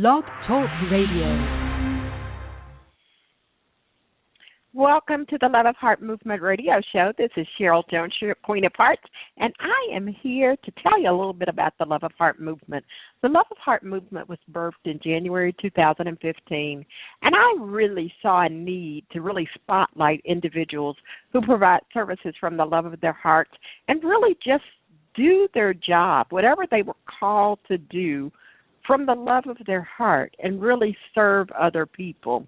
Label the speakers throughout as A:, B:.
A: Blog Talk Radio.
B: Welcome to the Love of Heart Movement Radio Show. This is Sheryl Jones-Queen of Hearts, and I am here to tell you a little bit about the Love of Heart Movement. The Love of Heart Movement was birthed in January 2015, and I really saw a need to really spotlight individuals who provide services from the love of their hearts and really just do their job, whatever they were called to do, from the love of their heart and really serve other people.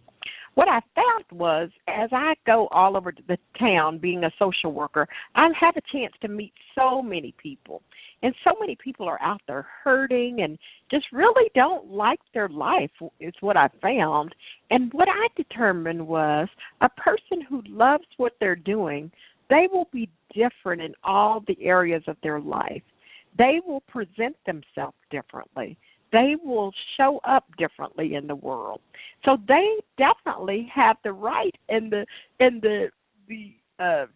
B: What I found was, as I go all over the town being a social worker, I have a chance to meet so many people. And so many people are out there hurting and just really don't like their life, is what I found. And what I determined was a person who loves what they're doing, they will be different in all the areas of their life. They will present themselves differently. They will show up differently in the world. So they definitely have the right and the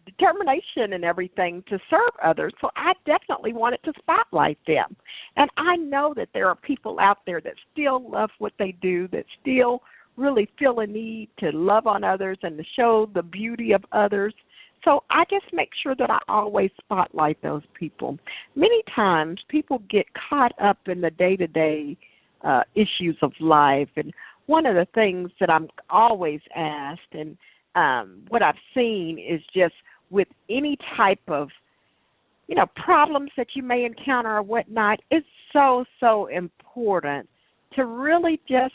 B: determination and everything to serve others. So I definitely wanted to spotlight them. And I know that there are people out there that still love what they do, that still really feel a need to love on others and to show the beauty of others. So I just make sure that I always spotlight those people. Many times people get caught up in the day-to-day issues of life. And one of the things that I'm always asked and what I've seen is just with any type of, problems that you may encounter or whatnot, it's so important to really just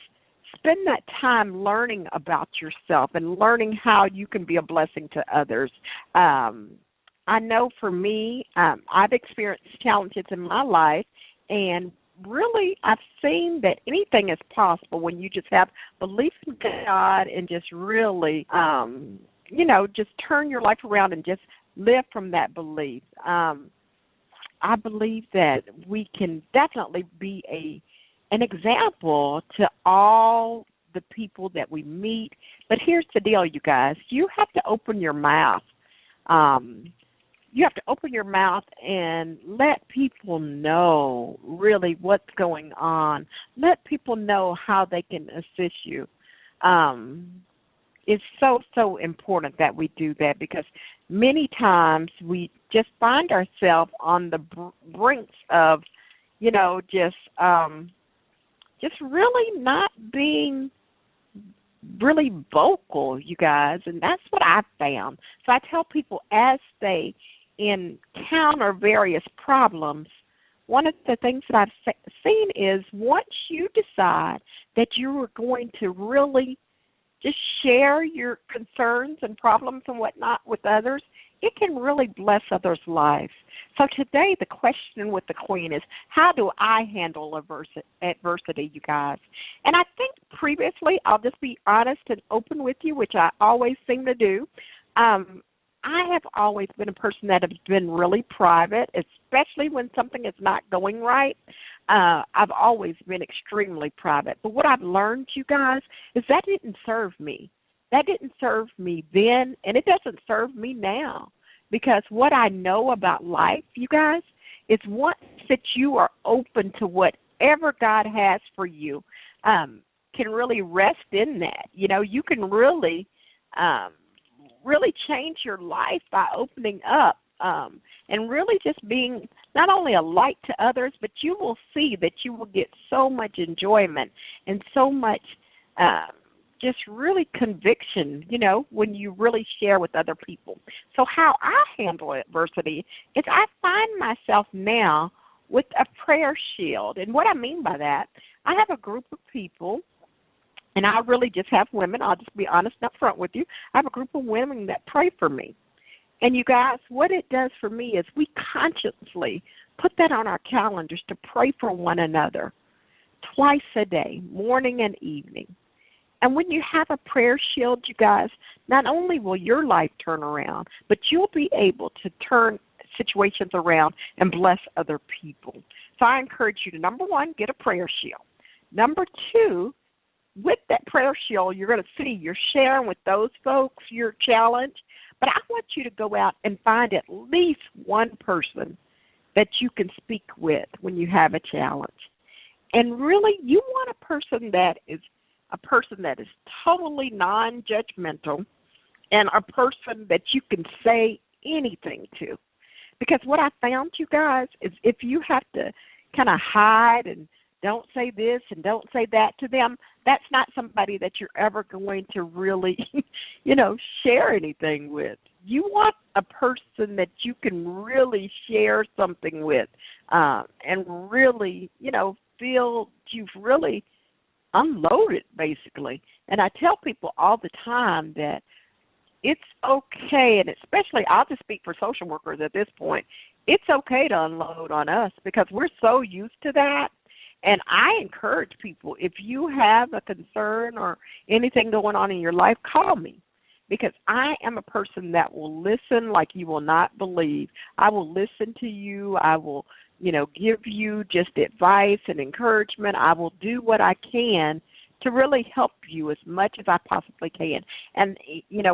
B: spend that time learning about yourself and learning how you can be a blessing to others. I know for me, I've experienced challenges in my life, and really I've seen that anything is possible when you just have belief in God and just really, just turn your life around and just live from that belief. I believe that we can definitely be an example to all the people that we meet. But here's the deal, you guys. You have to open your mouth. You have to open your mouth and let people know really what's going on. Let people know how they can assist you. It's so important that we do that because many times we just find ourselves on the brinks of, just really not being really vocal, you guys, and that's what I found. So I tell people as they encounter various problems, one of the things that I've seen is once you decide that you are going to really just share your concerns and problems and whatnot with others, it can really bless others' lives. So today the question with the Queen is, how do I handle adversity, you guys? And I think previously, I'll just be honest and open with you, which I always seem to do. I have always been a person that has been really private, especially when something is not going right. I've always been extremely private. But what I've learned, you guys, is that didn't serve me. That didn't serve me then, and it doesn't serve me now. Because what I know about life, you guys, is once that you are open to whatever God has for you, can really rest in that. You can really change your life by opening up and really just being not only a light to others, but you will see that you will get so much enjoyment and so much just really conviction, when you really share with other people. So how I handle adversity is I find myself now with a prayer shield. And what I mean by that, I have a group of people, and I really just have women. I'll just be honest up front with you. I have a group of women that pray for me. And you guys, what it does for me is we consciously put that on our calendars to pray for one another twice a day, morning and evening. And when you have a prayer shield, you guys, not only will your life turn around, but you'll be able to turn situations around and bless other people. So I encourage you to, number one, get a prayer shield. Number two, with that prayer shield, you're going to see you're sharing with those folks your challenge. But I want you to go out and find at least one person that you can speak with when you have a challenge. And really, you want a person that is totally non-judgmental and a person that you can say anything to. Because what I found, you guys, is if you have to kind of hide and don't say this and don't say that to them, that's not somebody that you're ever going to really, share anything with. You want a person that you can really share something with and really, feel you've really unloaded, basically. And I tell people all the time that it's okay, and especially I'll just speak for social workers at this point, it's okay to unload on us because we're so used to that. And I encourage people, if you have a concern or anything going on in your life, call me, because I am a person that will listen like you will not believe. I will listen to you. I will, give you just advice and encouragement. I will do what I can to really help you as much as I possibly can. And,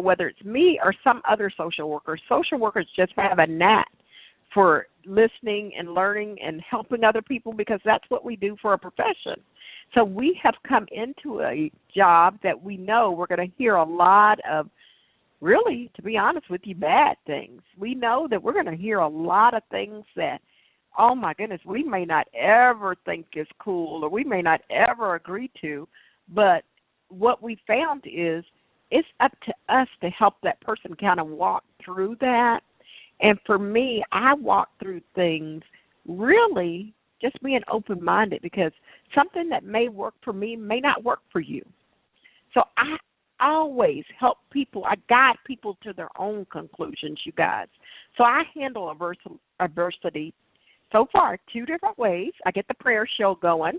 B: whether it's me or some other social workers just have a knack for listening and learning and helping other people, because that's what we do for a profession. So we have come into a job that we know we're going to hear a lot of, really, to be honest with you, bad things. We know that we're going to hear a lot of things that, oh my goodness, we may not ever think is cool or we may not ever agree to. But what we found is it's up to us to help that person kind of walk through that. And for me, I walk through things really just being open-minded, because something that may work for me may not work for you. So I always help people. I guide people to their own conclusions, you guys. So I handle adversity so far 2 different ways. I get the prayer show going.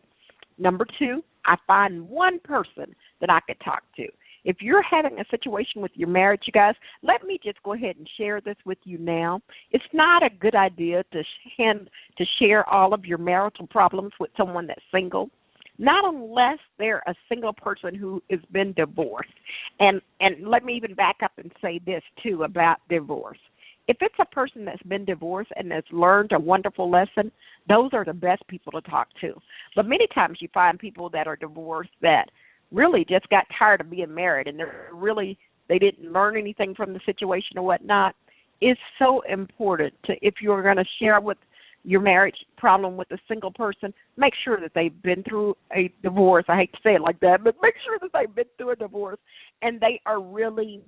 B: Number 2, I find one person that I could talk to. If you're having a situation with your marriage, you guys, let me just go ahead and share this with you now. It's not a good idea to share all of your marital problems with someone that's single, not unless they're a single person who has been divorced. And let me even back up and say this, too, about divorce. If it's a person that's been divorced and has learned a wonderful lesson, those are the best people to talk to. But many times you find people that are divorced that really just got tired of being married and they didn't learn anything from the situation or whatnot. It's so important to, if you're going to share with your marriage problem with a single person, make sure that they've been through a divorce. I hate to say it like that, but make sure that they've been through a divorce and they are really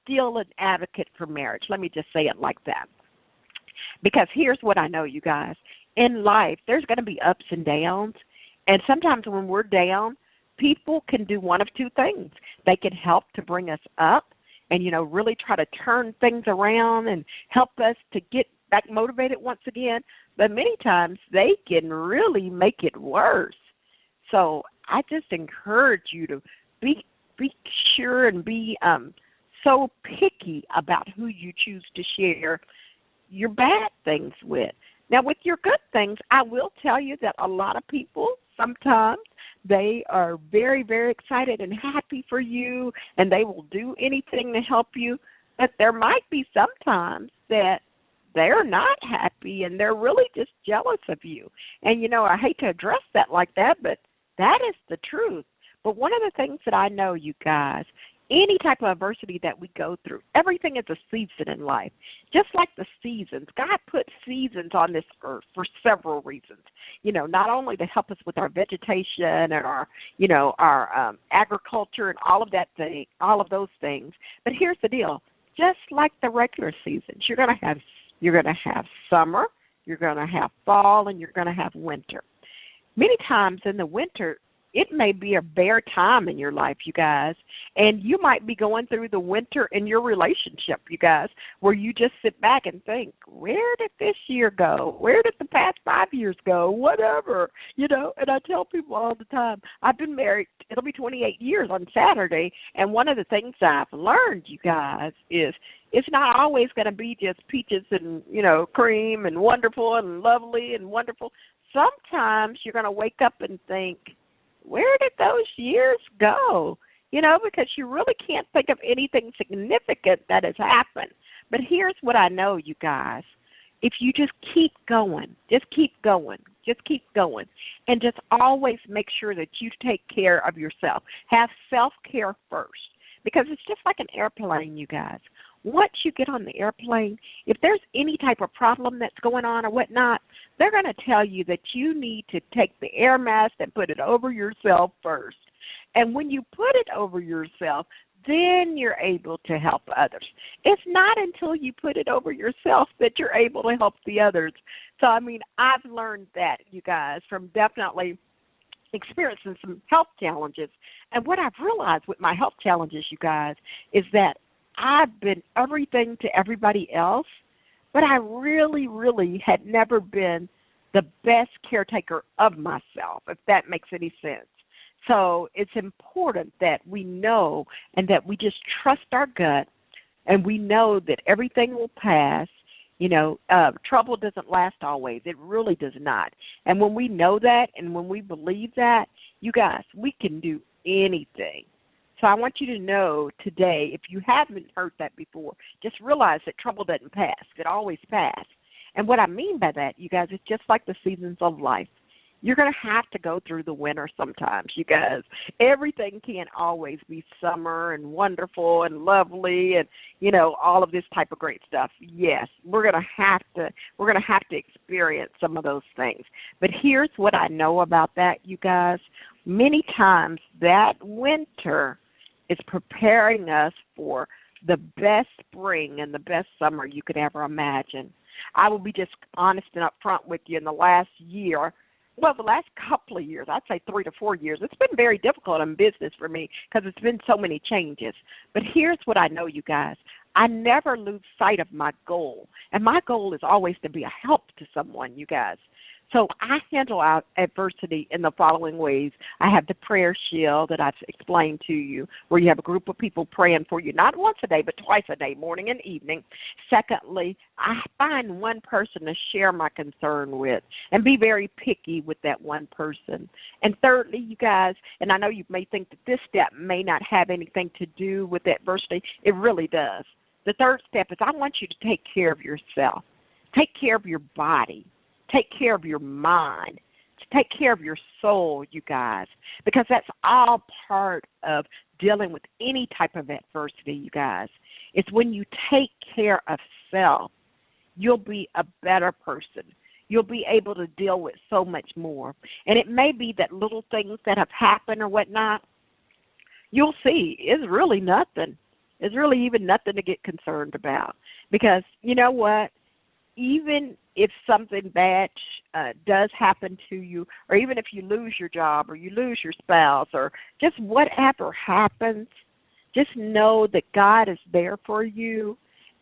B: still an advocate for marriage. Let me just say it like that. Because here's what I know, you guys. In life, there's going to be ups and downs. And sometimes when we're down, people can do one of 2 things. They can help to bring us up and, really try to turn things around and help us to get back motivated once again. But many times they can really make it worse. So I just encourage you to be sure and be so picky about who you choose to share your bad things with. Now, with your good things, I will tell you that a lot of people sometimes they are very, very excited and happy for you, and they will do anything to help you. But there might be sometimes that they're not happy and they're really just jealous of you. And, I hate to address that like that, but that is the truth. But one of the things that I know, you guys, any type of adversity that we go through, everything is a season in life. Just like the seasons, God put seasons on this earth for several reasons. Not only to help us with our vegetation and our agriculture and all of those things. But here's the deal: just like the regular seasons, you're going to have summer, you're going to have fall, and you're going to have winter. Many times in the winter, it may be a bare time in your life, you guys, and you might be going through the winter in your relationship, you guys, where you just sit back and think, where did this year go? Where did the past 5 years go? Whatever, and I tell people all the time, I've been married, it'll be 28 years on Saturday, and one of the things I've learned, you guys, is it's not always going to be just peaches and, cream and wonderful and lovely and wonderful. Sometimes you're going to wake up and think, where did those years go? Because you really can't think of anything significant that has happened. But here's what I know, you guys. If you just keep going, just Just keep going. And just always make sure that you take care of yourself. Have self-care first. Because it's just like an airplane, you guys. Once you get on the airplane, if there's any type of problem that's going on or whatnot, they're going to tell you that you need to take the air mask and put it over yourself first. And when you put it over yourself, then you're able to help others. It's not until you put it over yourself that you're able to help the others. So, I mean, I've learned that, you guys, from definitely experiencing some health challenges. And what I've realized with my health challenges, you guys, is that I've been everything to everybody else, but I really, really had never been the best caretaker of myself, if that makes any sense. So it's important that we know and that we just trust our gut, and we know that everything will pass. You know, trouble doesn't last always. It really does not. And when we know that and when we believe that, you guys, we can do anything. So I want you to know today, if you haven't heard that before, just realize that trouble doesn't pass. It always passes. And what I mean by that, you guys, it's just like the seasons of life. You're going to have to go through the winter sometimes, you guys. Everything can't always be summer and wonderful and lovely and, you know, all of this type of great stuff. Yes, we're going to have to experience some of those things. But here's what I know about that, you guys. Many times that winter is preparing us for the best spring and the best summer you could ever imagine. I will be just honest and upfront with you. In the last year, well, the last couple of years, I'd say 3 to 4 years, it's been very difficult in business for me because it's been so many changes. But here's what I know, you guys. I never lose sight of my goal. And my goal is always to be a help to someone, you guys. So I handle out adversity in the following ways. I have the prayer shield that I've explained to you, where you have a group of people praying for you, not once a day, but twice a day, morning and evening. Secondly, I find one person to share my concern with and be very picky with that one person. And thirdly, you guys, and I know you may think that this step may not have anything to do with adversity. It really does. The third step is I want you to take care of yourself. Take care of your body. Take care of your mind. Take care of your soul, you guys, because that's all part of dealing with any type of adversity, you guys. It's when you take care of self, you'll be a better person. You'll be able to deal with so much more. And it may be that little things that have happened or whatnot, you'll see it's really nothing. It's really even nothing to get concerned about, because you know what? Even if something bad does happen to you, or even if you lose your job or you lose your spouse or just whatever happens, just know that God is there for you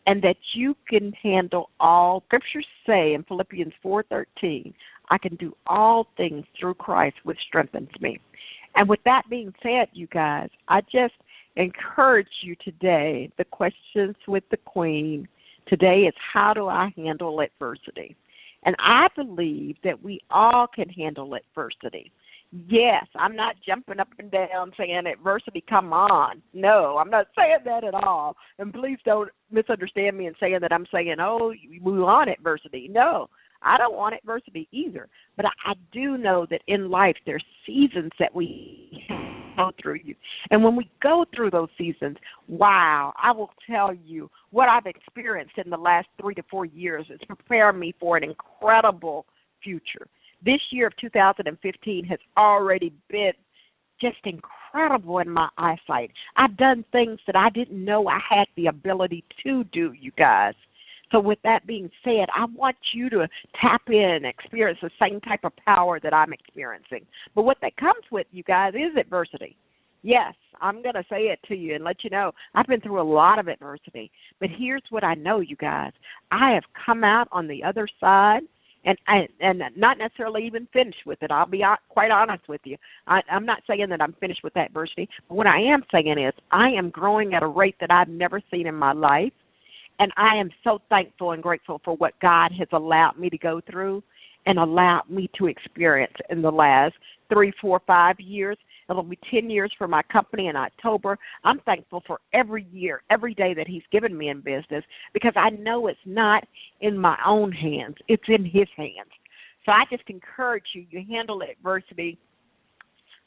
B: and that you can handle all. Scriptures say in Philippians 4:13, I can do all things through Christ which strengthens me. And with that being said, you guys, I just encourage you today, the questions with the Queen today is, how do I handle adversity? And I believe that we all can handle adversity. Yes, I'm not jumping up and down saying adversity, come on. No, I'm not saying that at all. And please don't misunderstand me in saying that I'm saying, oh, we want adversity. No, I don't want adversity either. But I do know that in life there's seasons that we go through. And when we go through those seasons, wow, I will tell you what I've experienced in the last 3 to 4 years is preparing me for an incredible future. This year of 2015 has already been just incredible in my eyesight. I've done things that I didn't know I had the ability to do, you guys. So with that being said, I want you to tap in and experience the same type of power that I'm experiencing. But what that comes with, you guys, is adversity. Yes, I'm going to say it to you and let you know I've been through a lot of adversity. But here's what I know, you guys. I have come out on the other side and not necessarily even finished with it. I'll be quite honest with you. I'm not saying that I'm finished with that adversity. But what I am saying is I am growing at a rate that I've never seen in my life. And I am so thankful and grateful for what God has allowed me to go through and allowed me to experience in the last 3, 4, 5 years. It'll be 10 years for my company in October. I'm thankful for every year, every day that he's given me in business, because I know it's not in my own hands. It's in his hands. So I just encourage you handle adversity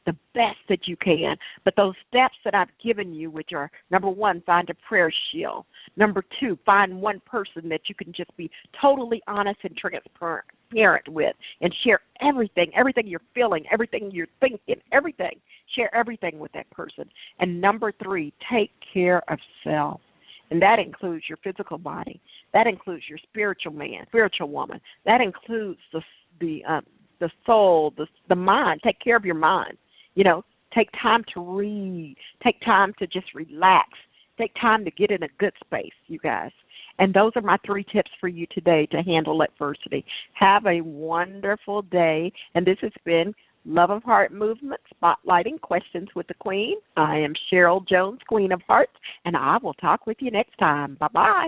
B: the best that you can. But those steps that I've given you, which are, number one, find a prayer shield. Number two, find one person that you can just be totally honest and transparent with and share everything you're feeling, everything you're thinking, everything. Share everything with that person. And number three, take care of self. And that includes your physical body. That includes your spiritual man, spiritual woman. That includes the soul, the mind. Take care of your mind. Take time to read. Take time to just relax. Take time to get in a good space, you guys. And those are my 3 tips for you today to handle adversity. Have a wonderful day. And this has been Love of Heart Movement, Spotlighting Questions with the Queen. I am Sheryl Jones, Queen of Hearts, and I will talk with you next time. Bye-bye.